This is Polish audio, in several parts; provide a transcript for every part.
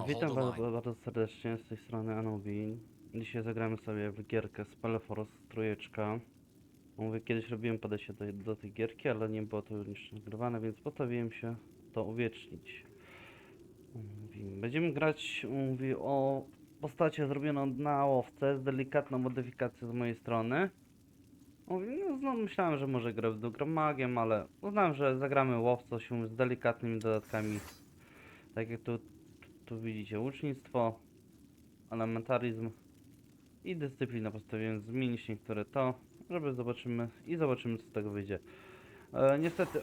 Witam was bardzo serdecznie z tej strony Anubi. Dzisiaj zagramy sobie w gierkę SpellForce trójeczka. Mówię, kiedyś robiłem podejście do tej gierki, ale nie było to już nagrywane, więc postanowiłem się to uwiecznić. Będziemy grać, mówi, o postacie zrobioną na łowce z delikatną modyfikacją z mojej strony. Mówi, no, myślałem, że może gram magiem, ale uznałem, że zagramy łowcą się z delikatnymi dodatkami. Tak jak tu widzicie, łucznictwo, elementaryzm i dyscyplina. Postawiłem zmienić niektóre to, żeby zobaczymy co z tego wyjdzie. Niestety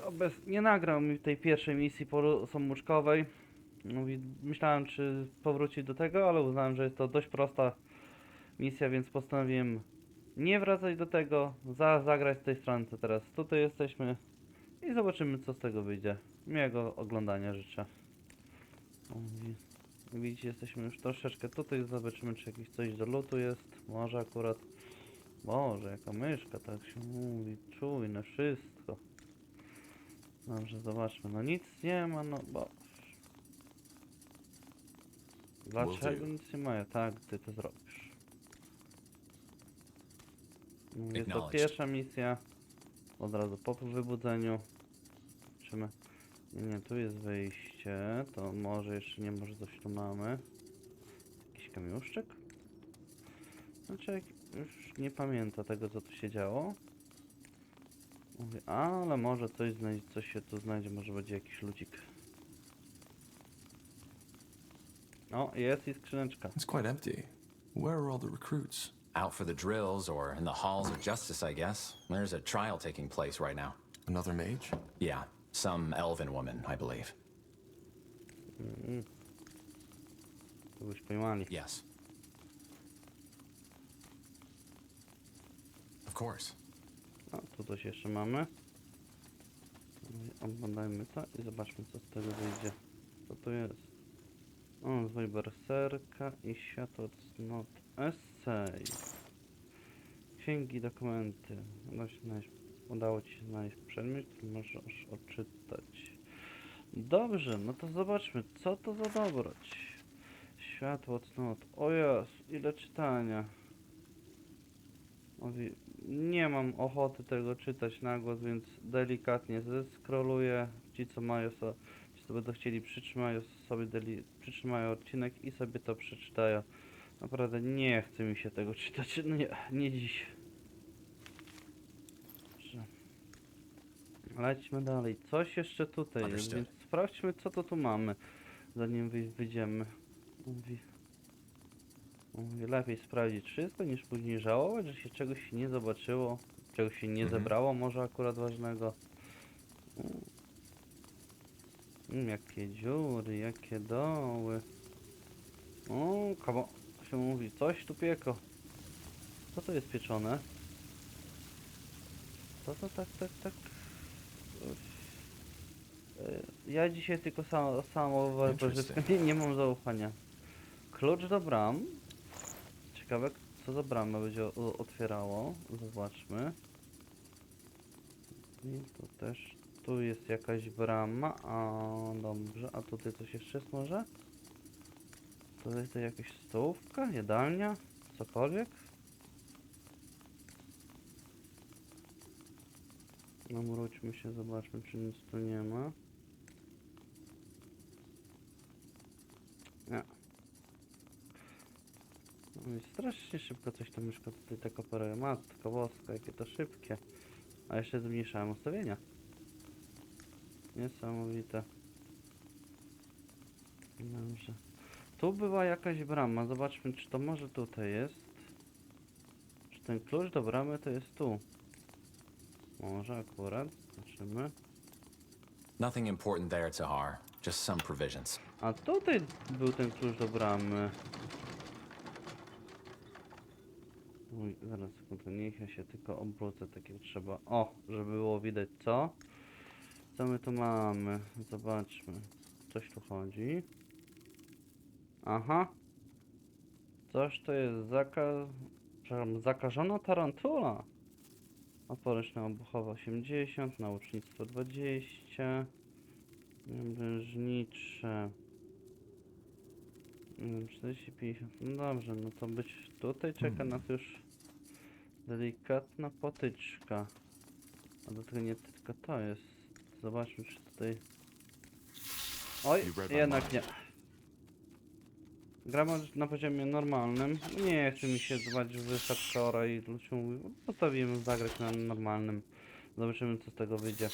nie nagrał mi tej pierwszej misji samouczkowej. Myślałem czy powrócić do tego, ale uznałem, że jest to dość prosta misja, więc postanowiłem nie wracać do tego, zagrać z tej strony co teraz tutaj jesteśmy i zobaczymy co z tego wyjdzie. Miłego oglądania życzę. Widzicie, jesteśmy już troszeczkę tutaj, zobaczymy czy jakieś coś do lootu jest, może akurat, Boże, jaka myszka, tak się mówi, czujne wszystko. Dobrze, zobaczmy, no nic nie ma, no bo... Dlaczego nic nie ma? Tak, ty to zrobisz. Jest to pierwsza misja, od razu po wybudzeniu. Zobaczymy. Nie, tu jest wyjście, to może jeszcze nie, może coś tu mamy. Jakiś kamiuszczyk? Znaczy, już nie pamięta tego, co tu się działo. Mówię, ale może coś się tu znajdzie, może będzie jakiś lucik. O, jest i skrzyneczka. It's quite empty. Where are all the recruits? Out for the drills or in the halls of justice, I guess. There's a trial taking place right now. Another mage? Yeah, some elven woman, I believe. Kogoś pojmali. Yes. Of course. O, tu coś jeszcze mamy. Oglądajmy to i zobaczmy co z tego wyjdzie. Co tu jest? O, zwoj berserka i światło cnot essay. Księgi, dokumenty. Udało ci się znaleźć przedmiot, który możesz odczytać. Dobrze, no to zobaczmy, co to za dobroć. Światło cnot. O Jezu, ile czytania. Mówi, nie mam ochoty tego czytać na głos, więc delikatnie zeskroluję. Ci co będą chcieli przytrzymają odcinek i sobie to przeczytają. Naprawdę nie chce mi się tego czytać, no nie dziś. Dobrze. Lećmy dalej. Coś jeszcze tutaj jest, więc sprawdźmy co to tu mamy, zanim wyjdziemy. Mówi, lepiej sprawdzić wszystko niż później żałować, że się czegoś nie zobaczyło, czegoś się nie zebrało, może akurat ważnego. Jakie dziury, jakie doły. O, kamo, się mówi, coś tu pieko. Co to jest pieczone? Co to tak. Ja dzisiaj tylko samo warzywkę, nie mam zaufania. Klucz do bram. Ciekawe, co za bramę będzie otwierało. Zobaczmy. I tu też. Tu jest jakaś brama. A dobrze. A tutaj coś jeszcze jest może? Tutaj to jakaś stołówka, jadalnia, cokolwiek. No wróćmy się, zobaczmy czy nic tu nie ma. Nie. No i strasznie szybko coś ta myszka tutaj tak operuje. Matka boska, jakie to szybkie. A jeszcze zmniejszałem ustawienia. Niesamowite. Dobrze. Tu była jakaś brama. Zobaczmy, czy to może tutaj jest. Czy ten klucz do bramy to jest tu? Może akurat. Zobaczymy. Nothing important there, Tahar. Just some provisions. A tutaj był ten klucz do bramy. Uj, zaraz sekundę, niech ja się tylko obrócę tak jak trzeba. O, żeby było widać co. Co my tu mamy? Zobaczmy. Coś tu chodzi. Aha. Coś to jest zakażona tarantula. Oporyczne obuchowe 80, naucznictwo 20. Wężnicze. 40, 50. No dobrze, no to być tutaj czeka nas już delikatna potyczka. A do tego nie tylko to jest. Zobaczmy, czy tutaj... Oj, jednak nie. Gramy na poziomie normalnym. Nie chce mi się zwać w hardcora i ludzie mówią, postawimy zagrać na normalnym. Zobaczymy, co z tego wyjdzie.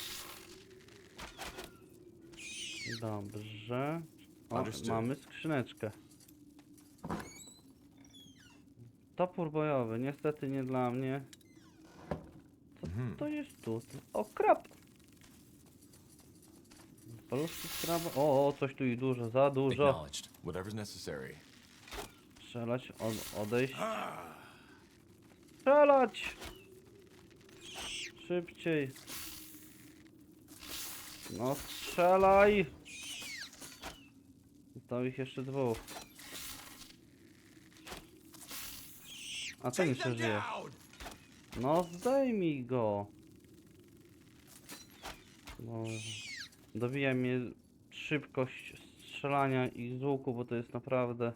Dobrze. O, mamy skrzyneczkę. Topór bojowy, niestety nie dla mnie. Co to jest tu? O, krab! Paluszki z kraba. O, coś tu i dużo, za dużo. Acknowledged. Whatever's necessary. Strzelać, odejść. Strzelać! Szybciej. No strzelaj! Zostało ich jeszcze dwóch. A ten jeszcze żyje. No zdejmij go! Boże. Dobija mnie szybkość strzelania ich z łuku, bo to jest naprawdę...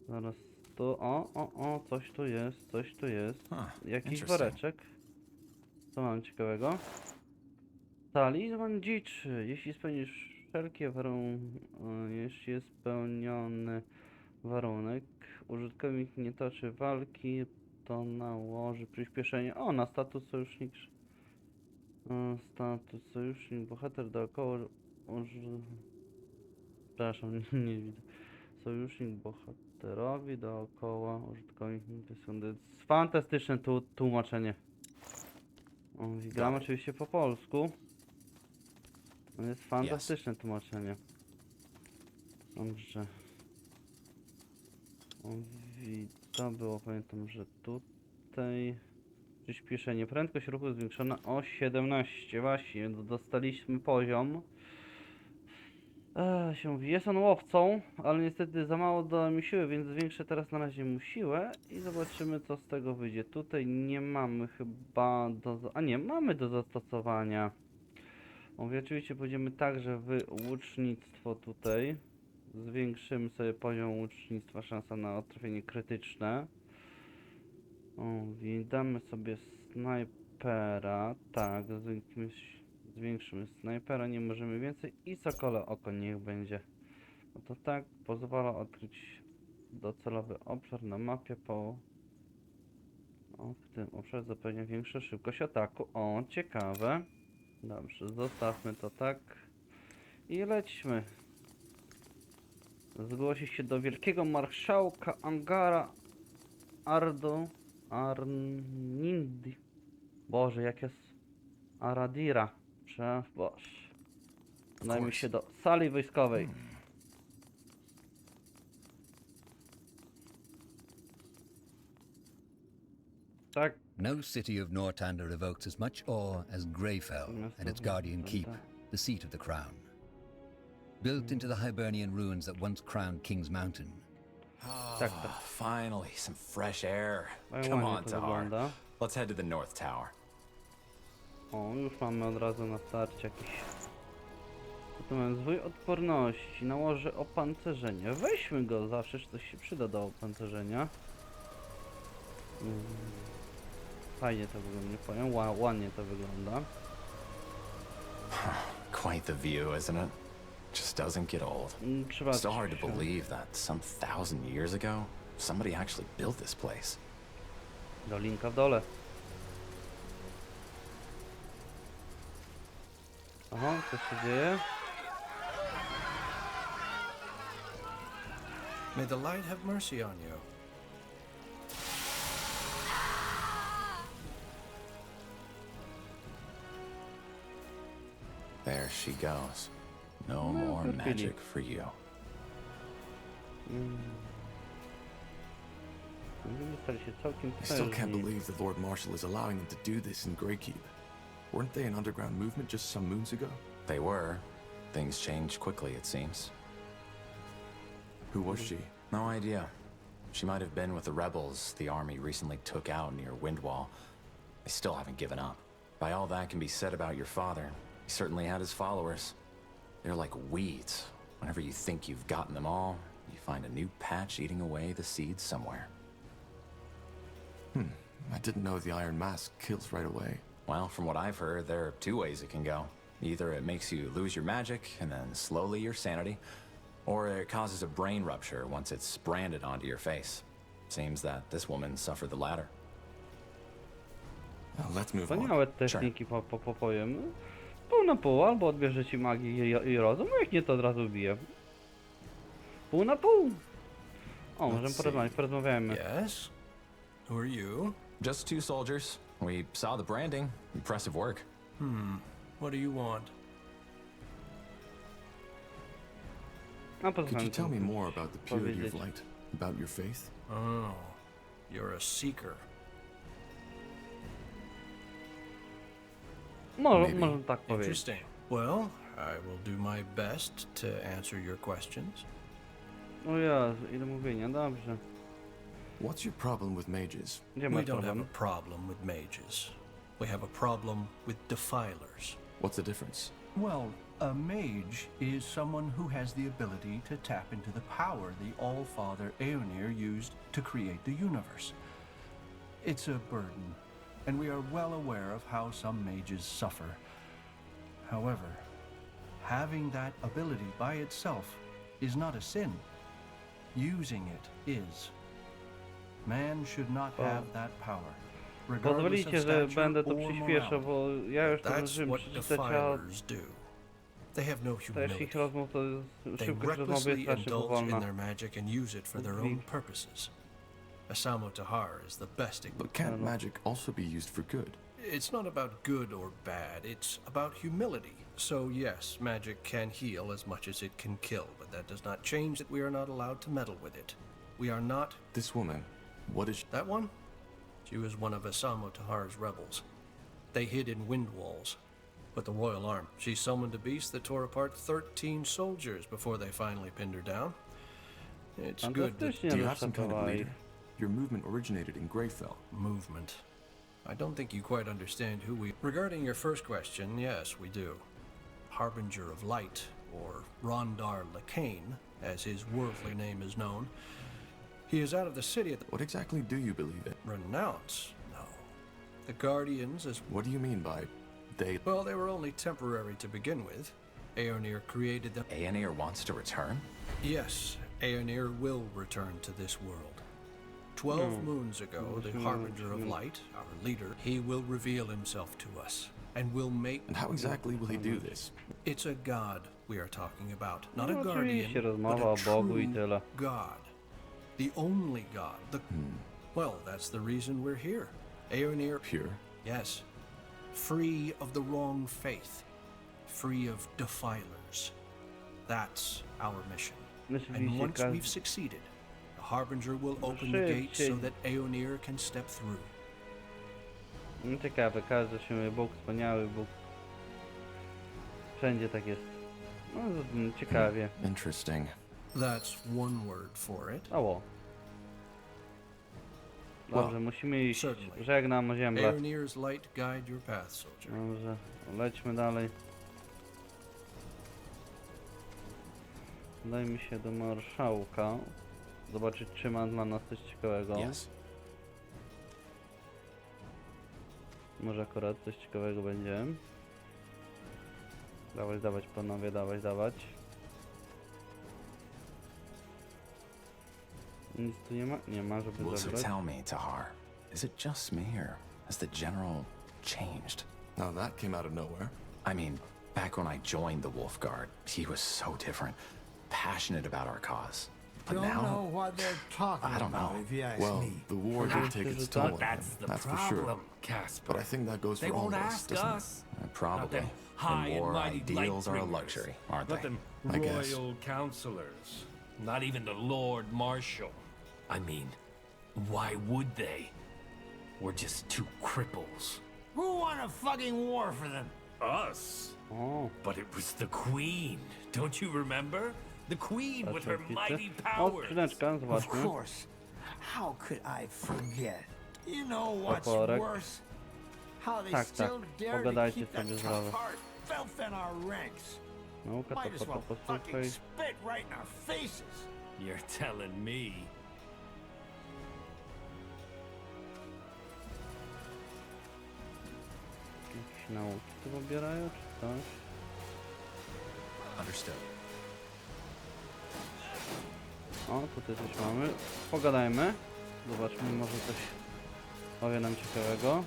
Zaraz tu... O, coś tu jest, coś tu jest. Jakiś interesting. woreczek. Co mam ciekawego? Talizman dziczy. Jeśli spełnisz wszelkie warunki... Jeśli jest spełniony warunek, użytkownik nie toczy walki, to nałoży przyspieszenie. O, na status sojusznik... Status sojusznik, bohater dookoła... Przepraszam, nie widzę. Sojusznik bohaterowi dookoła, użytkownik wysądy. Fantastyczne tłumaczenie. Gram oczywiście po polsku. To jest fantastyczne tłumaczenie. Dobrze. To było, pamiętam, że tutaj przyspieszenie. Prędkość ruchu zwiększona o 17. Właśnie, dostaliśmy poziom. Się mówi, jest on łowcą, ale niestety za mało dała mi siły, więc zwiększę teraz na razie mu siłę i zobaczymy, co z tego wyjdzie. Tutaj nie mamy chyba a nie, mamy do zastosowania. Mówię, oczywiście pójdziemy także w łucznictwo tutaj. Zwiększymy sobie poziom łucznictwa, szansa na trafienie krytyczne. Damy sobie snajpera, tak, zwiększymy snajpera, nie możemy więcej i sokole oko niech będzie. No to tak, pozwala odkryć docelowy obszar na mapie w tym obszarze zapewnia większą szybkość ataku. O, ciekawe. Dobrze, zostawmy to tak. I lećmy. Zgłosi się do wielkiego marszałka Angara Arnindi. Boże, jak jest Aradira. Boże. Udajmy się do sali wojskowej. Tak. No city of Northander evokes as much awe as Greyfell and its guardian keep, the seat of the crown. Built into the Hibernian ruins that once crowned King's Mountain. Finally, some fresh air. Ładnie Come to on, Tahar. wygląda. Let's head to the North Tower. O, już mamy od razu na starcie jakiś... Tu mamy zwój odporności, nałoży opancerzenie. Weźmy go, zawsze coś się przyda do opancerzenia. Fajnie to wygląda, nie powiem, ładnie to wygląda. Quite the view, isn't it? Just doesn't get old. Trzeba So hard to believe that some 1,000 years ago, somebody actually built this place. do linka w dole. Aha, co się dzieje? May the light have mercy on you. There she goes. No more good feeling. magic for you. Stali się całkiem I still can't pewni. believe the Lord Marshal is allowing them to do this in Greykeep. Weren't they an underground movement just some moons ago? They were. Things changed quickly, it seems. Who was she? No idea. She might have been with the rebels the army recently took out near Windwall. They still haven't given up. By all that can be said about your father, he certainly had his followers. They're like weeds. Whenever you think you've gotten them all, you find a new patch eating away the seeds somewhere. I didn't know the Iron Mask kills right away. Well, from what I've heard, there are two ways it can go. Either it makes you lose your magic and then slowly your sanity, or it causes a brain rupture once it's branded onto your face. Seems that this woman suffered the latter. Let's move on. Wspaniałe techniki powiem. Pół na pół, albo odbierze ci magię i rozum, a jak nie to od razu bije. Pół na pół. O, możemy porozmawiajmy. Yes? Who are you? Just two soldiers. We saw the branding. Impressive work. What do you want? A Could you posłuchajmy, tell me more about the purity of powiedzieć. light? About your faith? Oh, you're a seeker. Można tak powiedzieć. Interesting. Well, I will do my best to answer your questions. O Jezu, ile mówienia, dobrze. What's your problem with mages? Gdzie We masz don't have problem? a problem with mages. We have a problem with defilers. What's the difference? Well, a mage is someone who has the ability to tap into the power the All-Father Aeonir used to create the universe. It's a burden, and we are well aware of how some mages suffer. However, having that ability by itself is not a sin. Using it is. Man should not have that power, regardless of Pozwolicie, że stature będę to or przyspieszę, morality. bo ja już to That's zdążyłem what przeczytać, a defilers do. They have no treść humility. ich rozmów to They szybkość rozmowy jest recklessly strasznie indulge in powolna. their magic and use it for their own purposes. Asamo Tahar is the best example. But can't magic also be used for good? It's not about good or bad, it's about humility. So yes, magic can heal as much as it can kill, but that does not change that we are not allowed to meddle with it. We are not... This woman, what is she? That one? She was one of Asamo Tahar's rebels. They hid in wind walls. But the royal arm, she summoned a beast that tore apart 13 soldiers before they finally pinned her down. It's good that Fantastycznie Do you have some kind of rozszafowali. leader? Your movement originated in Greyfell. movement. I don't think you quite understand who we... Regarding your first question, yes, we do. Harbinger of Light, or Rondar Lacane, as his worldly name is known. He is out of the city at the... What exactly do you believe in? Renounce? No. The Guardians, as... What do you mean by they? Well, they were only temporary to begin with. Aeonir created them. Aeonir wants to return? Yes, Aeonir will return to this world. 12 moons ago, the Harbinger of Light, our leader, he will reveal himself to us, and will make... And how exactly will he do this? It's a god we are talking about, not a No, guardian, oczywiście, but rozmowa a o Bogu i true tyle. god. The only god. Well, that's the reason we're here. Aeonir, Pure? yes, free of the wrong faith, free of defilers. That's our mission. And Rzeczywiście once każdy... we've succeeded, the Harbinger will open the gates so that Aeonir can step through. No, ciekawe, każdy się Bóg, wspaniały Bóg. Wszędzie tak jest. No, ciekawie. Interesting. That's one word for it. Ało. Dobrze, musimy iść. certainly. Żegnam ziemlę. Aeonir's light guide your path, soldier. Dobrze, lećmy dalej. Udajmy się do marszałka. Zobaczyć, czy ma dla nas coś ciekawego. Yes. Może akurat coś ciekawego będzie. Dawać, dawać panowie, dawać, dawać. Nic tu nie ma? Nie ma, żeby So zabrać. tell me, Tahar, is it just me or has the general changed? Now that came out of nowhere. I mean, back when I joined the Wolf Guard, he was so different, passionate about our cause. But Don't now, know what they're talking I don't about, know. if you ask Well, me. the war did take its toll on him, That's the that's for problem, sure. Casper. But I think that goes They for all won't of us, ask doesn't it? us. Probably. them high In and war, mighty ideals are a Lightbringers. luxury, aren't Not they? them I guess. royal counselors. Not even the Lord Marshal. I mean, why would they? We're just two cripples. Who won a fucking war for them? Us? O, But it was the Queen. Don't you remember? The Queen with her patrzcie. mighty O, powers. skrzyneczka, Of zobaczmy. course. How could I forget? You know what's Toporek. worse? How they Tak, still tak. dare to Pogadajcie keep that sobie z tough Rawem. heart filth in our ranks. Nauka Might as to well posłuchaj. fucking spit right in our faces. You're telling me. Jakieś nauki tu pobierają, czy coś? Understood. O, tutaj coś mamy. Pogadajmy. Zobaczmy, może coś powie nam ciekawego.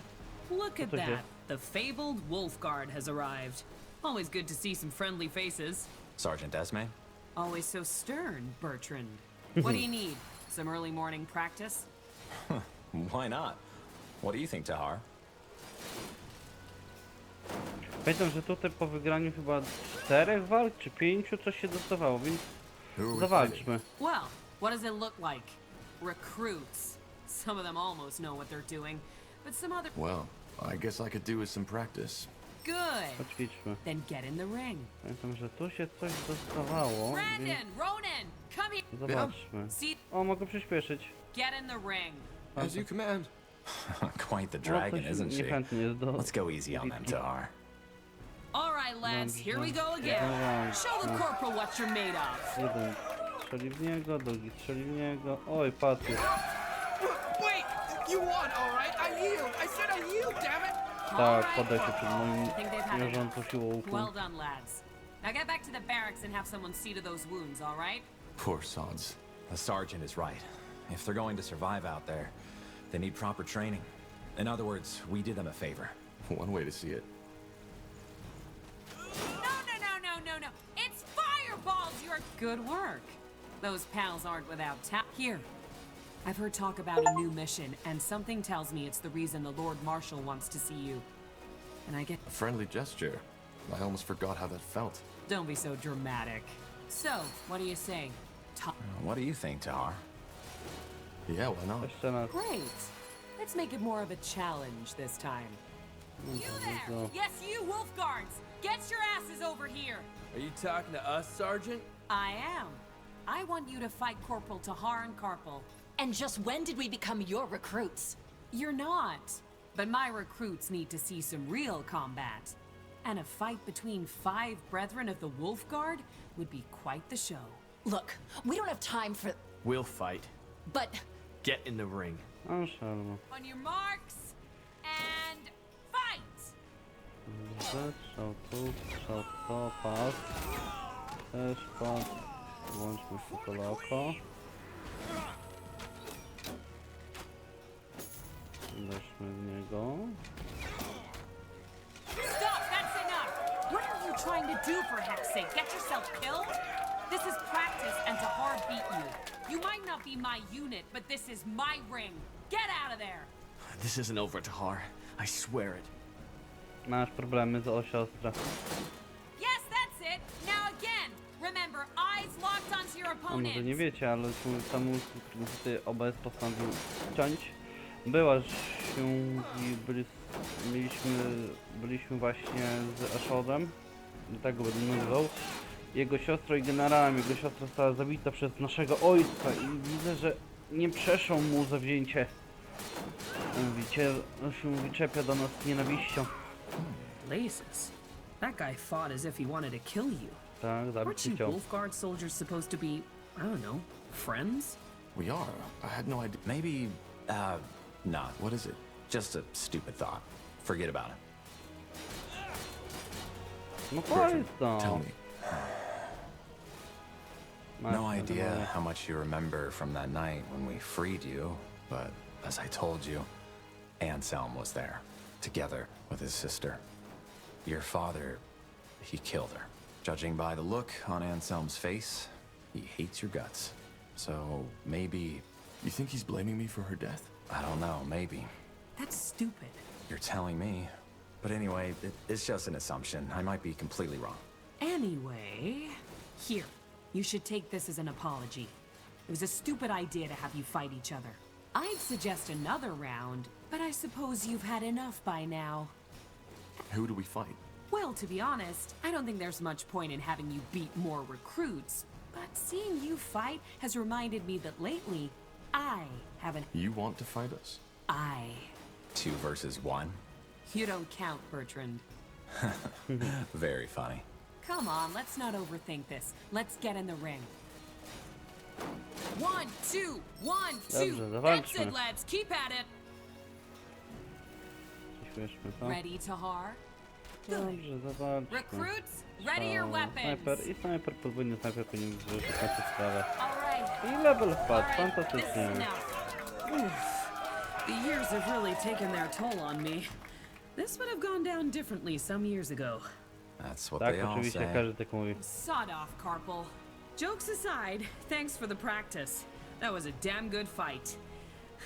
Look at to się- that. The fabled Wolf Guard has arrived. Always good to see some friendly faces. Sergeant Esme? Always so stern, Bertrand. What do you need? Some early morning practice? Why not? What do you think, Tahar? Pamiętam, że tutaj po wygraniu chyba 4 walk, czy 5 coś się dostawało, więc Who are we fighting? zawalczmy. Well, what does it look like? Recruits. Some of them almost know what they're doing, but some other... Well, I guess I could do with some practice. Good. Poćwiczmy. Then get in the ring. Pamiętam, że tu się coś dostawało, więc Brandon, Ronan, come here. zobaczmy. See, O, mogę przyspieszyć. get in the ring. As you command. Quite the No, dragon, ktoś isn't she? niechętnie jest do... Let's go easy on them, Tahar. All right, lads, here we go again. Dawaj. Show the corporal what you're made of. Jeden strzeli w niego, drugi strzeli w niego. Oj, patrz. Wait! You won, alright? I yield! I said I yield, damn it! Tak, podaj się przed moim I think they've had mierzącą enough. siłowką. Well done, lads. Now get back to the barracks and have someone see to those wounds, all right? Poor sods. The sergeant is right. If they're going to survive out there, they need proper training. In other words, we did them a favor. One way to see it. No. It's fireballs, you're... Good work. Those pals aren't without Here. I've heard talk about a new mission, and something tells me it's the reason the Lord Marshal wants to see you. And I get... A friendly gesture. I almost forgot how that felt. Don't be so dramatic. So, what do you say? What do you think, Tahar? Yeah, why not? Jeszcze raz. Great. Let's make it more of a challenge this time. You there! go. Yes, you, Wolf Guards! Get your asses over here! Are you talking to us, Sergeant? I am. I want you to fight Corporal Tahar and Carpal. And just when did we become your recruits? You're not. But my recruits need to see some real combat. And a fight between 5 brethren of the Wolf Guard would be quite the show. Look, we don't have time for... We'll fight. But Get in the ring. O, szalno. On your marks, and fight! Strzał tu, strzał to, pas. Też pas. Włączmy się to loko. Weźmy w niego. Stop! That's enough! What are you trying to do, for heck's sake? Get yourself killed? This is practice, and Tahar beat you. You might not be my unit, but this is my ring. Get out of there! This isn't over, Tahar. I swear it. Masz problemy z o siostra. Yes, that's it! Now again! Remember, eyes locked onto your No może nie opponent! wiecie, ale samemu tutaj OBS postanowił ciąć. Była się i byliśmy właśnie z Ashodem, tak go będę nazywał. Jego siostrą i generałem. Jego siostra została zabita przez naszego ojca i widzę, że nie przeszło mu zawzięcie. Się czepia do nas z nienawiścią. Blazes. That guy fought as if he wanted to kill you. Tak, zabić Weren't you chciał. Wolf Guard soldiers supposed to be, I don't know, friends? We are. I had no idea. Maybe, not. What is it? Just a stupid thought. Forget about it. No powiedz to. Tell me. No idea how much you remember from that night when we freed you, but as I told you, Anselm was there, together with his sister. Your father, he killed her. Judging by the look on Anselm's face, he hates your guts. So maybe, You think he's blaming me for her death? I don't know, maybe. That's stupid. You're telling me. But anyway, it's just an assumption. I might be completely wrong. Anyway, here. You should take this as an apology. It was a stupid idea to have you fight each other. I'd suggest another round, but I suppose you've had enough by now. Who do we fight? Well, to be honest, I don't think there's much point in having you beat more recruits, but seeing you fight has reminded me that lately, I haven't... You want to fight us? 2 versus 1? You don't count, Bertrand. Very funny. Come on, let's not overthink this. Let's get in the ring. 1, 2, 1, 2. Dobrze, That's zawalczmy. it, lads. Keep at it. Przyspieszmy to. Ready to har? Dobrze, zawalczmy. Recruits, ready your weapons. Snajper i snajper, podwójny snajper powinien wyrzucić na tę sprawę. All right. I level wpadł, All right, this fantastycznie. is enough. The years have really taken their toll on me. This would have gone down differently some years ago. That's what Tak, they all oczywiście, say. każdy tak mówi. Sod off, Carpal. Jokes aside, thanks for the practice. That was a damn good fight.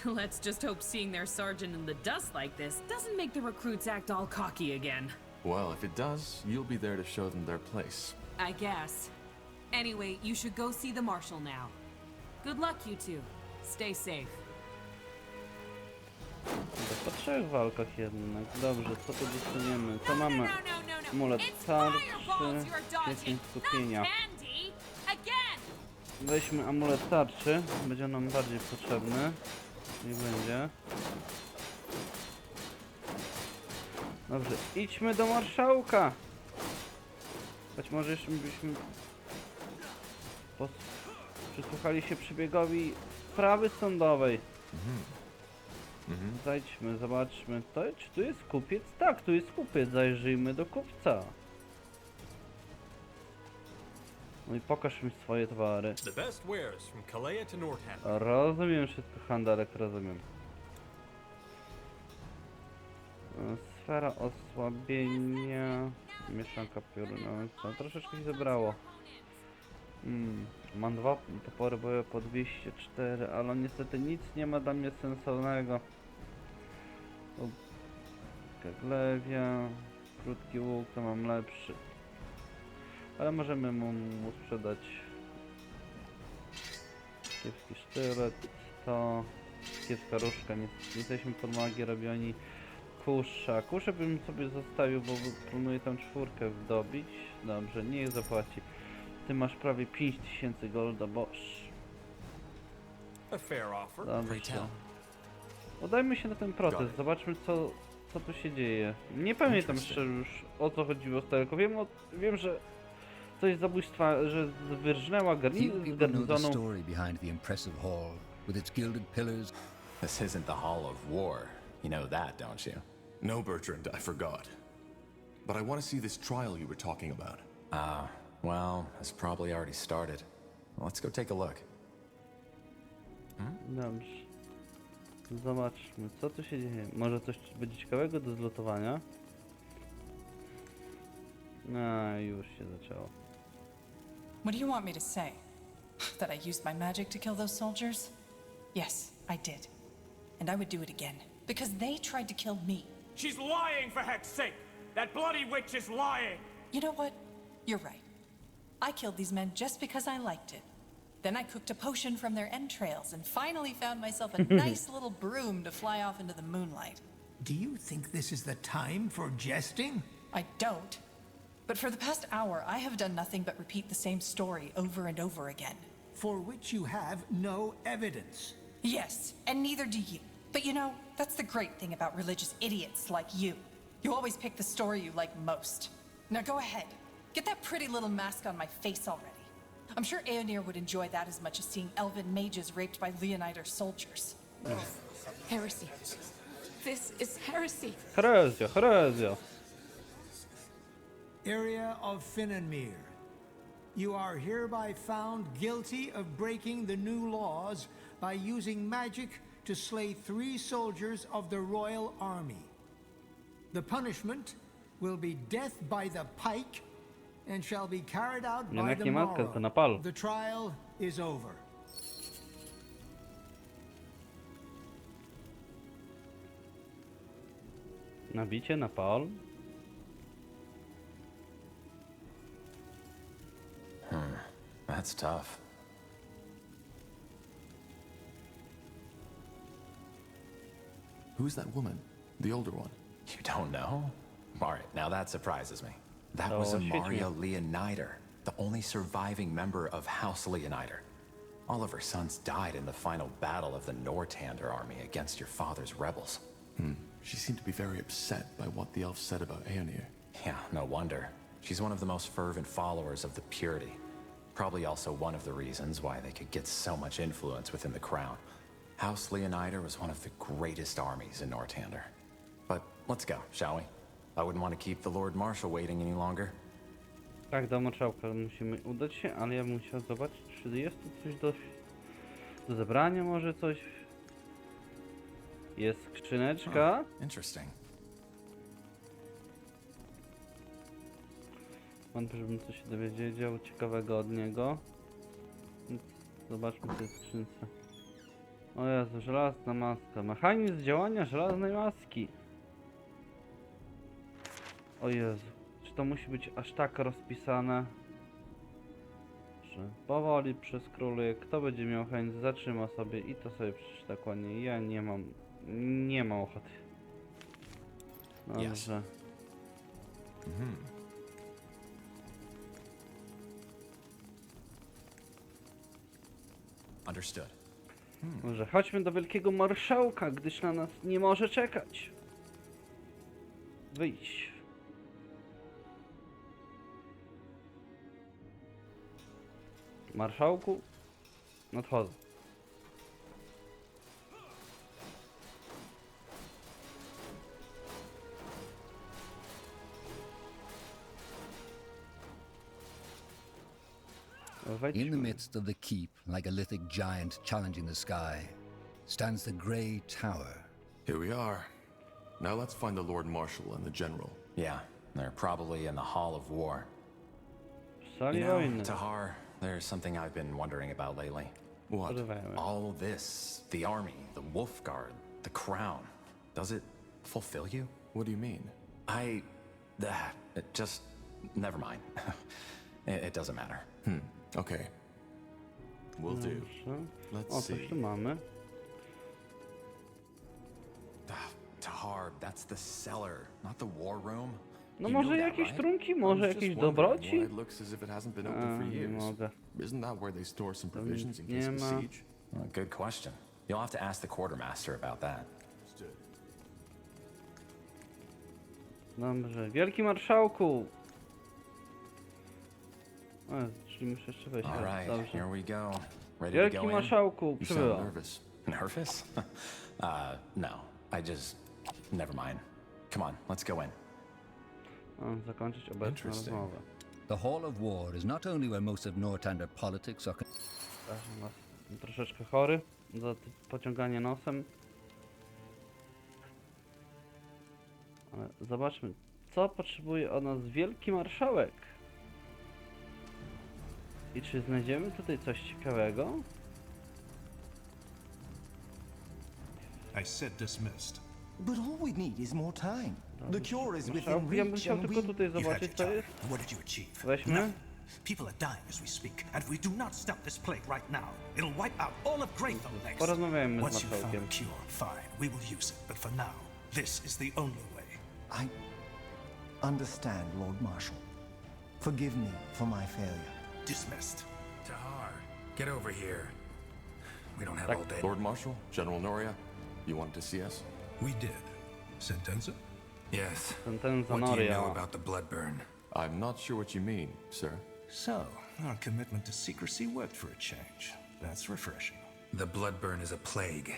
Let's just hope seeing their sergeant in the dust like this doesn't make the recruits act all cocky again. Well, if it does, you'll be there to show them their place. I guess. Anyway, you should go see the marshal now. Good luck, you two. Stay safe. Po 3 walkach jednak. Dobrze, co tu dostaniemy? Co mamy? No. Amulet It's tarczy, fireballs you're dodging, kwiecień not skupienia. candy. Again. Weźmy amulet tarczy, będzie nam bardziej potrzebny. Nie będzie. Dobrze, idźmy do marszałka! Być może jeszcze byśmy przysłuchali się przebiegowi sprawy sądowej. Zajdźmy, zobaczmy. Czy tu jest kupiec? Tak, tu jest kupiec. Zajrzyjmy do kupca. No i pokaż mi swoje towary. The best wares from Kalea to Northampton. Rozumiem wszystko, handlarek, rozumiem. Sfera osłabienia. Mieszanka pioruna. No, troszeczkę się zebrało. Mam 2 topory bojowe po 204, ale niestety nic nie ma dla mnie sensownego. Kaglewia, krótki łuk to mam lepszy. Ale możemy mu sprzedać kiepski sztylet, to kiepska różka, nie jesteśmy pod magię robioni. Kusza, kuszę bym sobie zostawił, bo planuję tam 4 wdobić. Dobrze, niech zapłaci. Ty masz prawie 5000 golda, boż. A fair offer. Dobrze. Udajmy się na ten protest, zobaczmy co tu się dzieje. Nie pamiętam szczerze już o co chodziło z Teleko. Wiem, że coś zabójstwa, że wyrżnęła Few people know the garnizonu. story behind the impressive hall, with its gilded pillars. This isn't the Hall of War. You know that, don't you? No, Bertrand, I forgot. But I want to see this trial you were talking about. Well, it's probably already started. Let's go take a look. Dobrze. Zobaczmy, co tu się dzieje. Może coś będzie ciekawego do zlotowania. Już się zaczęło. What do you want me to say? That I used my magic to kill those soldiers? Yes, I did. And I would do it again. Because they tried to kill me. She's lying, for heck's sake! That bloody witch is lying! You know what? You're right. I killed these men just because I liked it. Then I cooked a potion from their entrails and finally found myself a nice little broom to fly off into the moonlight. Do you think this is the time for jesting? I don't. But for the past hour, I have done nothing but repeat the same story over and over again. For which you have no evidence. Yes, and neither do you. But you know, that's the great thing about religious idiots like you. You always pick the story you like most. Now go ahead. Get that pretty little mask on my face already. I'm sure Aonir would enjoy that as much as seeing elven mages raped by Leonider soldiers. Heresy. This is heresy. Herezja, herezja. Area of Finnanmere. You are hereby found guilty of breaking the new laws by using magic to slay 3 soldiers of the royal army. The punishment will be death by the pike and shall be carried out by the morrow. The trial is over. Nabicie na pal. That's tough. Who's that woman? The older one? You don't know? Alright, now that surprises me. That was Amaria Leonider, the only surviving member of House Leonider. All of her sons died in the final battle of the Northander army against your father's rebels. She seemed to be very upset by what the elf said about Aonir. Yeah, no wonder. She's one of the most fervent followers of the purity. Probably also one of the reasons why they could get so much influence within the crown. House Leonider was one of the greatest armies in Northander. But let's go, shall we? I wouldn't want to keep the Lord Marshal waiting any longer. Tak, do marszałka musimy udać się, ale ja bym musiał zobaczyć, czy jest tu coś do zebrania, może coś. Jest skrzyneczka. Interesting. Wątpię, żebym coś się dowiedział ciekawego od niego. Zobaczmy w tej skrzynce. O Jezu, żelazna maska. Mechanizm działania żelaznej maski. O Jezu, czy to musi być aż tak rozpisane? Że powoli przeskroluję. Kto będzie miał chęć, zatrzyma sobie i to sobie przeczyta dokładnie. Ja nie mam ochoty. Dobrze. Understood. Może chodźmy do wielkiego marszałka, gdyż na nas nie może czekać. Wyjdź. Marszałku, nadchodzę. In the midst of the keep, like a lithic giant challenging the sky, stands the Grey Tower. Here we are. Now let's find the Lord Marshal and the General. Yeah, they're probably in the Hall of War. Sali You know, wojny. Tahar, there's something I've been wondering about lately. What? All this, the army, the Wolf Guard, the crown, does it fulfill you? What do you mean? It just, never mind. It doesn't matter. Okay. Will do. Let's O, see. coś tu mamy. Tahar, that's the cellar, not the war room. No You może knew that, jakieś right? trunki, I może was just jakieś wondering dobroci? why it looks as if it hasn't been open for Nie years. mogę. Isn't that where they store some provisions in nie case of a ma. siege? Well, good question. You'll have to ask the quartermaster about that. Dobrze, wielki marszałku! O, czyli muszę jeszcze wejść. All right, Dobrze. here we go. Ready to Wielki go in? marszałku, You sound przybywa. nervous. Nervous? No. Never mind. Come on, let's go in. Zakończyć obecną Interesting. rozmowę. The Hall of War is not only where most of Northander politics are Jestem troszeczkę chory za pociąganie nosem. Ale zobaczmy, co potrzebuje od nas wielki marszałek. I czy znajdziemy tutaj coś ciekawego? I said dismissed. But all we need is more time. The cure is within Marszałku, ja bym reach chciał and tylko we... tutaj You had zobaczyć, your co time. jest. What did you achieve? Weźmy. Nothing. People are dying as we speak, and if we do not stop this plague right now, it'll wipe out all of Graytham next. Porozmawiajmy z Once you've found marszałkiem. a cure, fine, we will use it. But for now, this is the only way. I understand, Lord Marshal. Forgive me for my failure. Dismissed. Tahar, get over here. We don't have Tak. all day. Lord Marshal, General Noria, you wanted to see us? We did. Sentenza? Yes. Sentenza What do you know Noria. about the blood burn? I'm not sure what you mean, sir. So, our commitment to secrecy worked for a change. That's refreshing. The blood burn is a plague.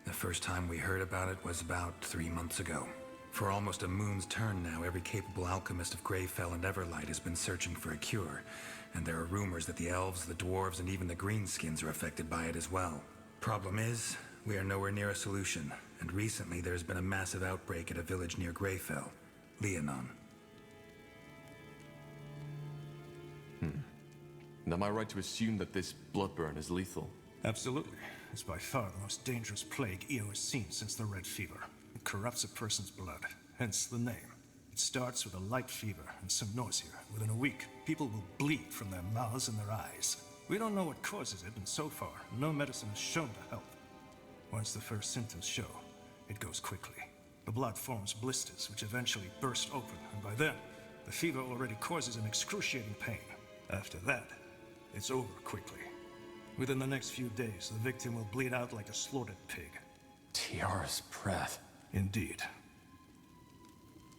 The first time we heard about it was about 3 months ago. For almost a moon's turn now, every capable alchemist of Greyfell and Everlight has been searching for a cure. And there are rumors that the elves, the dwarves, and even the greenskins are affected by it as well. Problem is, we are nowhere near a solution. And recently there's been a massive outbreak at a village near Greyfell, Leonon. And am I right to assume that this blood burn is lethal? Absolutely. It's by far the most dangerous plague EO has seen since the Red Fever. It corrupts a person's blood, hence the name. It starts with a light fever and some nausea. Within a week, people will bleed from their mouths and their eyes. We don't know what causes it, and so far, no medicine has shown to help. Once the first symptoms show, it goes quickly. The blood forms blisters, which eventually burst open, and by then, the fever already causes an excruciating pain. After that, it's over quickly. Within the next few days, the victim will bleed out like a slaughtered pig. Tiara's breath. Indeed.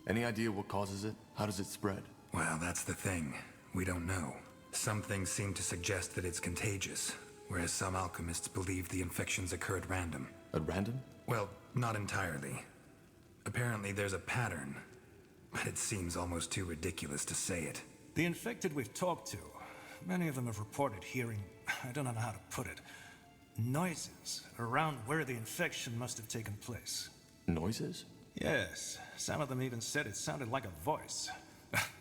Any idea what causes it? How does it spread? Well, that's the thing. We don't know. Some things seem to suggest that it's contagious, whereas some alchemists believe the infections occur at random. At random? Well, not entirely. Apparently there's a pattern, but it seems almost too ridiculous to say it. The infected we've talked to, many of them have reported hearing, I don't know how to put it, noises around where the infection must have taken place. Noises? Yes, some of them even said it sounded like a voice.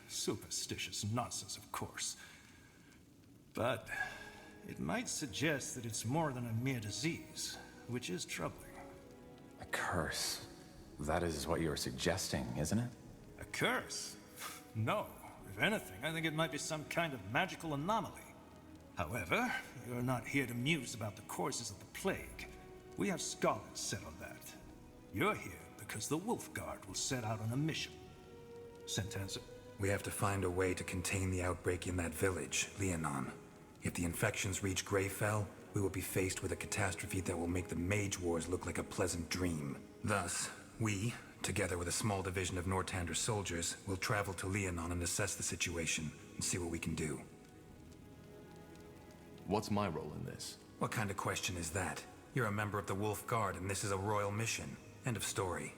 Superstitious nonsense, of course. But it might suggest that it's more than a mere disease, which is troubling. A curse. That is what you're suggesting, isn't it? A curse? No. If anything, I think it might be some kind of magical anomaly. However, you're not here to muse about the causes of the plague. We have scholars set on that. You're here because the Wolf Guard will set out on a mission. Sentenza? We have to find a way to contain the outbreak in that village, Leonon. If the infections reach Greyfell, we will be faced with a catastrophe that will make the Mage Wars look like a pleasant dream. Thus, we, together with a small division of Nortander soldiers, will travel to Leonon and assess the situation and see what we can do. What's my role in this? What kind of question is that? You're a member of the Wolf Guard and this is a royal mission. End of story.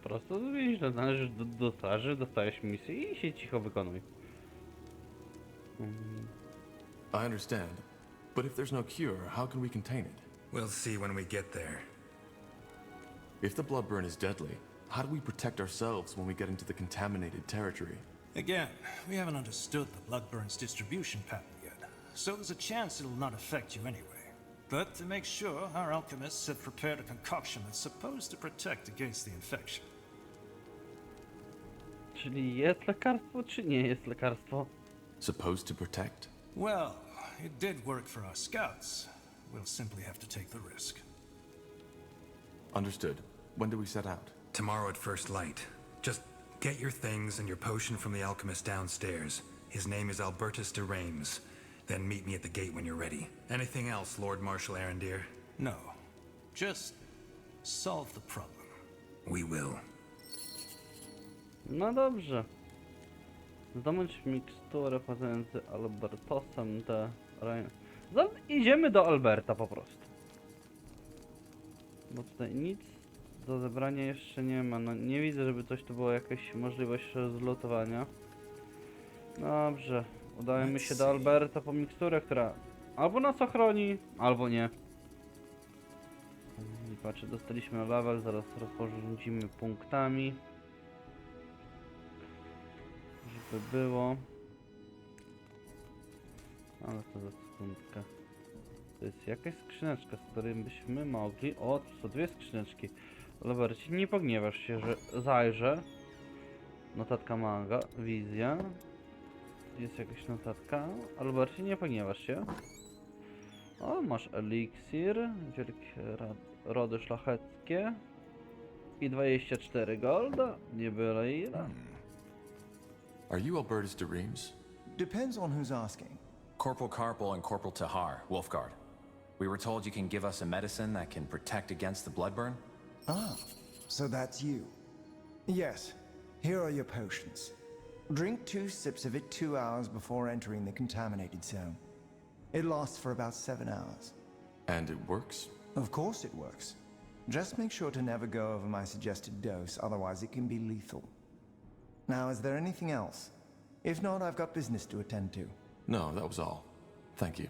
Prosto z więźnia, należysz do straży, dostajesz misję i się cicho wykonuj. I understand. But if there's no cure, how can we contain it? We'll see when we get there. If the bloodburn is deadly, how do we protect ourselves when we get into the contaminated territory? Again, we haven't understood the bloodburn's distribution pattern yet, so there's a chance it'll not affect you anyway. But to make sure, our alchemists have prepared a concoction that's supposed to protect against the infection. Czyli jest lekarstwo, czy nie jest lekarstwo? Supposed to protect? Well, it did work for our scouts. We'll simply have to take the risk. Understood. When do we set out? Tomorrow at first light. Just get your things and your potion from the alchemist downstairs. His name is Albertus de Reims. Then meet me at the gate when you're ready. Anything else, Lord Marshal Arendir? No. Just solve the problem. We will. No dobrze. Zdobądź miksturę pomiędzy Albertosem de Reims. Idziemy do Alberta po prostu. Bo tutaj nic do zebrania jeszcze nie ma. No nie widzę, żeby coś tu było jakaś możliwość zlutowania. Dobrze. Udajemy się do Alberta po miksturę, która albo nas ochroni, albo nie. I patrzę, dostaliśmy level, zaraz rozporządzimy punktami. Żeby było. Ale to za sekundkę. To jest jakaś skrzyneczka, z której byśmy mogli... O, to są dwie skrzyneczki. Albercie, nie pogniewasz się, że zajrzę. Notatka manga, wizja. Jest jakaś notatka. Albercie, nie pogniewasz się. O, masz eliksir, wielkie rody szlacheckie. I 24 golda, nie byle ile. Are you Albertus de Reims? Depends on who's asking. Corporal Carpel and Corporal Tahar, Wolfguard. We were told you can give us a medicine that can protect against the bloodburn. Ah, so that's you. Yes, here are your potions. Drink 2 sips of it 2 hours before entering the contaminated zone. It lasts for about 7 hours. And it works? Of course it works. Just make sure to never go over my suggested dose, otherwise it can be lethal. Now, is there anything else? If not, I've got business to attend to. No, that was all. Thank you.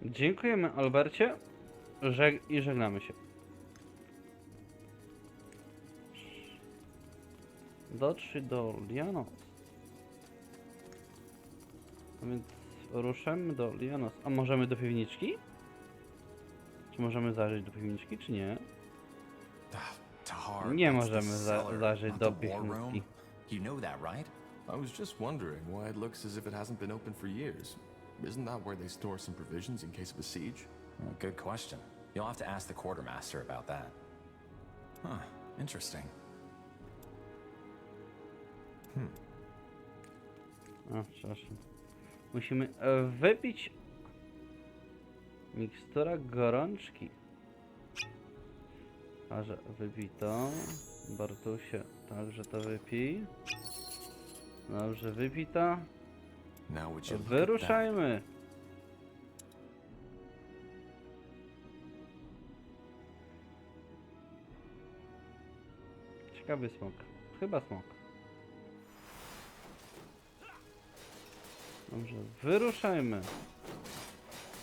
Dziękujemy, Albercie. I żegnamy się. Dotrzyj do Lianos. A więc ruszymy do Lianos. A możemy do piwniczki? Czy możemy zajrzeć do piwniczki, czy nie? Nie możemy zajrzeć do piwniczki. You know that, right? I was just wondering why it looks as if it hasn't been open for years. Isn't that where they store some provisions in case of a siege? Good question. You'll have to ask the quartermaster about that. Huh, interesting. A, przepraszam. Musimy wypić mikstura gorączki. A że wypij to. Bartusie, także to wypij. Dobrze, wypita. Now would you look at that? Wyruszajmy! Ciekawy smok. Chyba smok. Dobrze, wyruszajmy.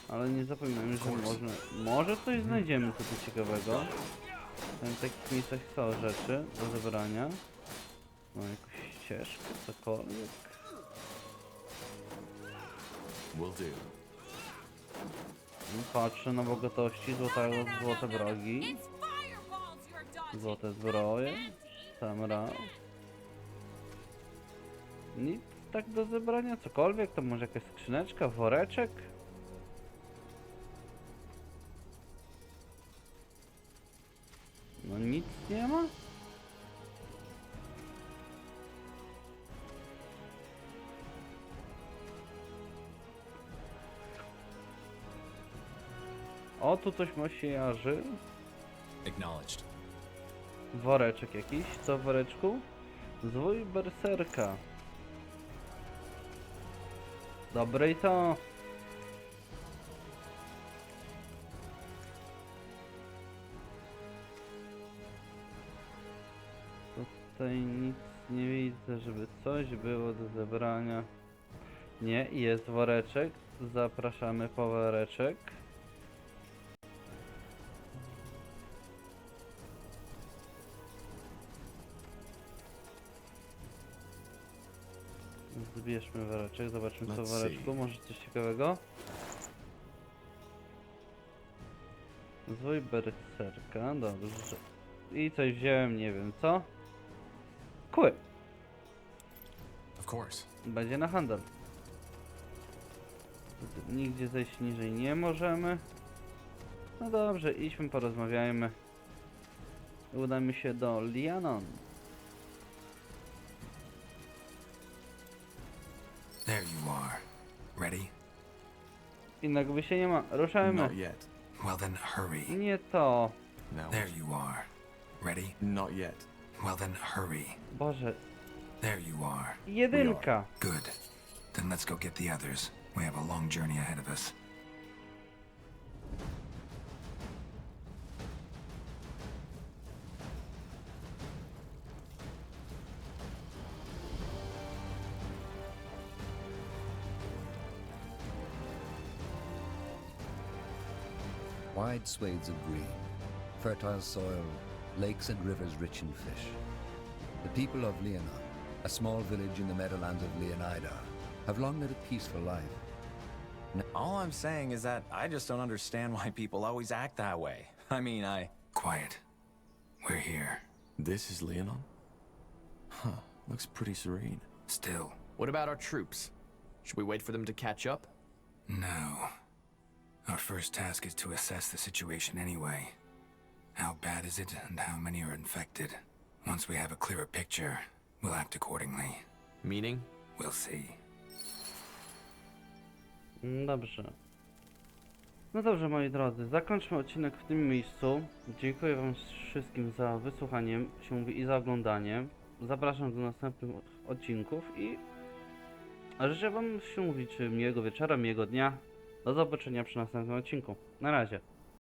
Ale nie zapominajmy, że może coś znajdziemy tutaj ciekawego. W takich miejscach są rzeczy do zebrania. Mam jakąś ścieżkę, cokolwiek. Patrzę na bogatości złote wrogi. Złote zbroje. Sam raz. Nic tak do zebrania, cokolwiek, to może jakaś skrzyneczka, woreczek? No nic nie ma? O, tu coś ma się jarzy. Acknowledged. Woreczek jakiś, co w woreczku? Zwój berserka. Dobre i to. Tutaj nic nie widzę, żeby coś było do zebrania. Nie, jest woreczek. Zapraszamy po woreczek. Zbierzmy woreczek, zobaczmy co w woreczku, może coś ciekawego. Zwój berserka, dobrze. I coś wziąłem, nie wiem co. Kły. Będzie na handel. Nigdzie zejść niżej nie możemy. No dobrze, idźmy, porozmawiajmy. Udamy się do Lianon. There you are. Ready? Innego by się nie ma. Ruszajmy. Not yet. Well then hurry. Nie to. There you are. Ready? Not yet. Well then hurry. Boże. There you are. Jedynka. Good. Then let's go get the others. We have a long journey ahead of us. Wide swathes of green, fertile soil, lakes and rivers rich in fish. The people of Leonon, a small village in the meadowlands of Leonida, have long led a peaceful life. All I'm saying is that I just don't understand why people always act that way. I mean, Quiet. We're here. This is Leonon? Huh, looks pretty serene. Still. What about our troops? Should we wait for them to catch up? No. Our first task is to assess the situation anyway. How bad is it and how many are infected? Once we have a clearer picture, we'll act accordingly. Meaning? We'll see. Dobrze. No dobrze, moi drodzy, zakończmy odcinek w tym miejscu. Dziękuję wam wszystkim za wysłuchanie się mówi i za oglądanie. Zapraszam do następnych odcinków i życzę wam się mówić miłego wieczora, miłego dnia. Do zobaczenia przy następnym odcinku. Na razie.